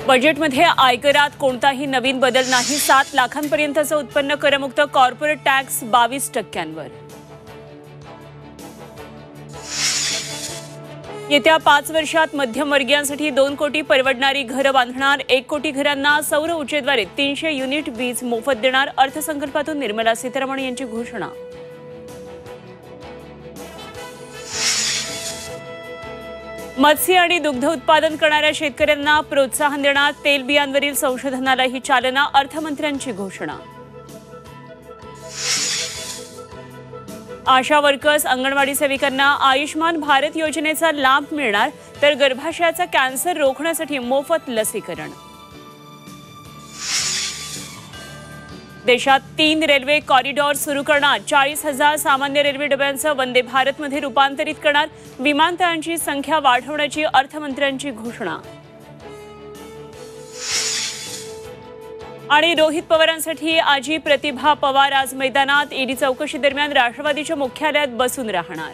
बजेटमध्ये आयकरात कोणताही नवीन बदल नाही। 7 लाखांपर्यंतचं उत्पन्न करमुक्त, कॉर्पोरेट टॅक्स 22%वर। येत्या 5 वर्षात मध्यमवर्गीयांसाठी 2 कोटी परवडणारी घरं बांधणार। 1 कोटी घरांना सौर ऊर्जेद्वारे 300 युनिट वीज मोफत देणार। अर्थसंकल्पातून निर्मला सीतारामन यांची घोषणा। मत्स्य आणि दुग्ध उत्पादन करणाऱ्या शेतकऱ्यांना प्रोत्साहन देणार। तेलबियांवरील संशोधनालाही चालना। अर्थमंत्र्यांची घोषणा। आशा वर्कर्स, अंगणवाडी सेविकांना आयुष्मान भारत योजनेचा लाभ मिळणार, तर गर्भाशयाचा कॅन्सर रोखण्यासाठी मोफत लसीकरण। देशात 3 रेल्वे कॉरिडॉर सुरू करणार। 40,000 सामान्य रेल्वे डब्यांचं वंदे भारतमध्ये रूपांतरित करणार। विमानतळांची संख्या वाढवण्याची अर्थमंत्र्यांची घोषणा। आणि रोहित पवारांसाठी आजी प्रतिभा पवार आज मैदानात। ईडी चौकशी दरम्यान राष्ट्रवादीच्या मुख्यालयात बसून राहणार।